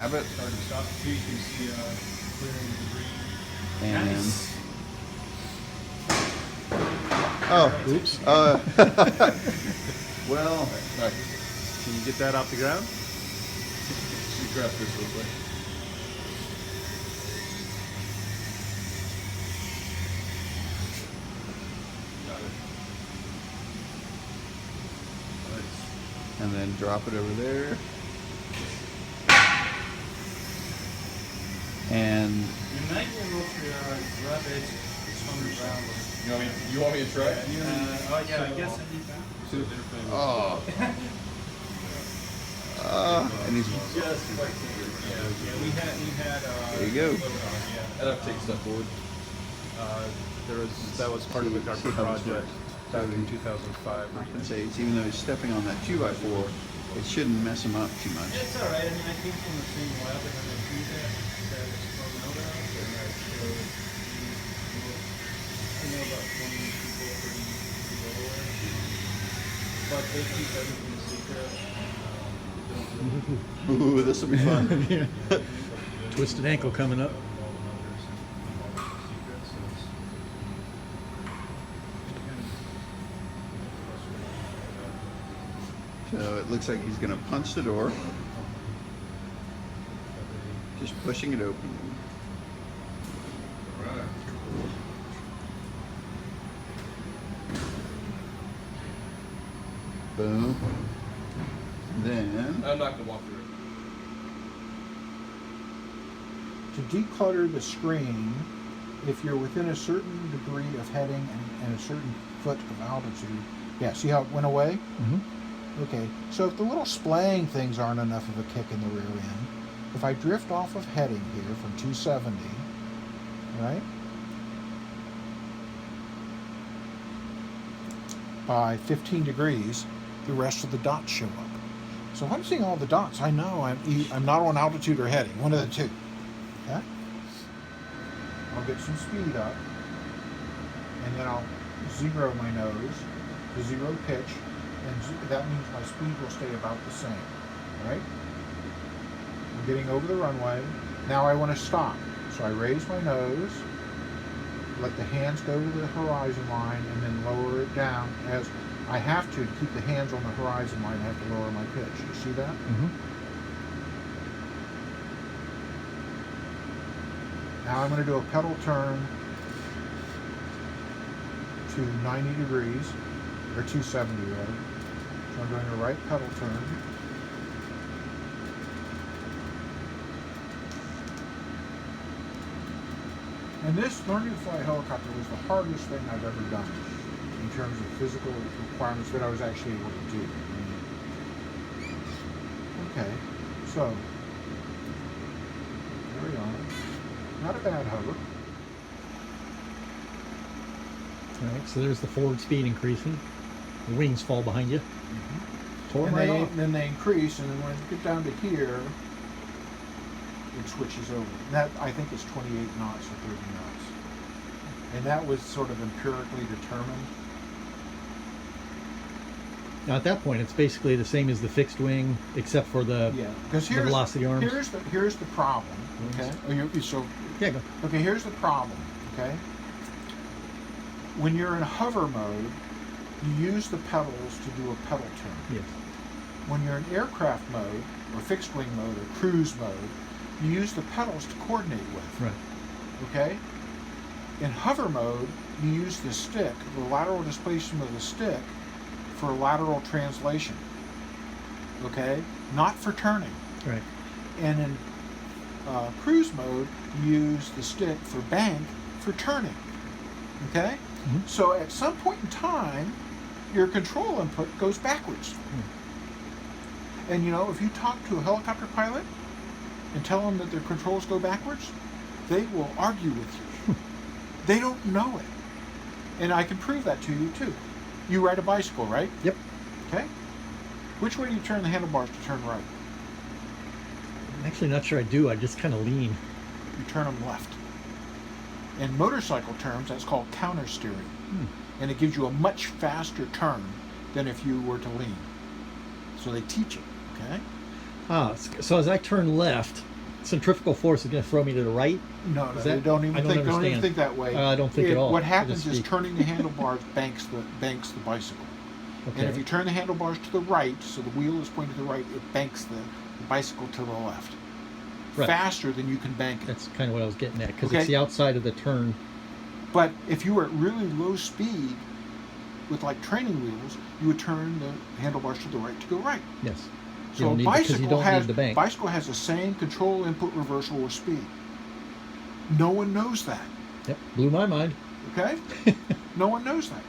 Have it. Starting to stop too. You can see clearing debris. And Nice. oh, oops. Well, Can you get that off the ground? Just grab this real quick. Got it. Nice. and then drop it over there. And You might be able to grab it from the ground. You want me to try? Oh yeah, I guess I need that. oh, and he's Just like yeah, we had. there you go. I'd have to take a step forward. That was part of the See DARPA how this project works. back So in 2005. I can say it's, even though he's stepping on that 2x4, it shouldn't mess him up too much. It's alright, I mean I came from the same lab and then I do that is from Melbourne, and so I know about 20 people pretty well, but they keep everything secret. Ooh, this will be fun. Yeah. Twisted ankle coming up. So it looks like he's going to punch the door. Just pushing it open. Boom. Then I'm not gonna walk through it. To declutter the screen, if you're within a certain degree of heading and a certain foot of altitude, yeah, see how it went away? Mm-hmm. Okay, so if the little splaying things aren't enough of a kick in the rear end, if I drift off of heading here from 270, right, by 15 degrees, the rest of the dots show up. So if I'm seeing all the dots, I know I'm not on altitude or heading, one of the two. Okay? I'll get some speed up, and then I'll zero my nose to zero pitch, and that means my speed will stay about the same. Right? I'm getting over the runway. Now I want to stop. So I raise my nose, let the hands go to the horizon line, and then lower it down as I have to keep the hands on the horizon line. I have to lower my pitch. You see that? Mm-hmm. Now I'm going to do a pedal turn to 90 degrees, or 270 rather. So I'm doing a right pedal turn. And this learning to fly a helicopter was the hardest thing I've ever done in terms of physical requirements that I was actually able to do. Okay, so there we are. Not a bad hover. All right, so there's the forward speed increasing. The wings fall behind you. Tore And them right off. then they increase, and then when you get down to here, it switches over. And that, I think, is 28 knots or 30 knots. And that was sort of empirically determined. Now at that point, it's basically the same as the fixed wing, except for the Yeah, because the velocity arms. Here's the problem. Okay. So Yeah, go. okay, here's the problem. Okay. When you're in hover mode, you use the pedals to do a pedal turn. Yes. When you're in aircraft mode, or fixed wing mode, or cruise mode, you use the pedals to coordinate with. Right. Okay? In hover mode, you use the stick, the lateral displacement of the stick, for lateral translation. Okay? Not for turning. Right. And in cruise mode, you use the stick for bank for turning. Okay? Mhm. So at some point in time, your control input goes backwards. And you know, if you talk to a helicopter pilot and tell them that their controls go backwards, they will argue with you. They don't know it. And I can prove that to you too. You ride a bicycle, right? Yep. Okay? Which way do you turn the handlebars to turn right? I'm actually not sure I do. I just kind of lean. You turn them left. In motorcycle terms, that's called counter steering. And it gives you a much faster turn than if you were to lean. So they teach it, okay? So as I turn left, centrifugal force is going to throw me to the right. No, Is no, that- don't I even don't think. Don't even understand. think that way. I don't think at all. What I happens just is speak. turning the handlebars banks the bicycle. Okay. And if you turn the handlebars to the right, so the wheel is pointed to the right, it banks the bicycle to the left. Right. Faster than you can bank it. That's kind of what I was getting at, because Okay. it's the outside of the turn. But if you were at really low speed with like training wheels, you would turn the handlebars to the right to go right. Yes. You So don't need because you don't need the bank. bicycle has the same control, input, reversal, or speed. No one knows that. Yep. Blew my mind. Okay? No one knows that.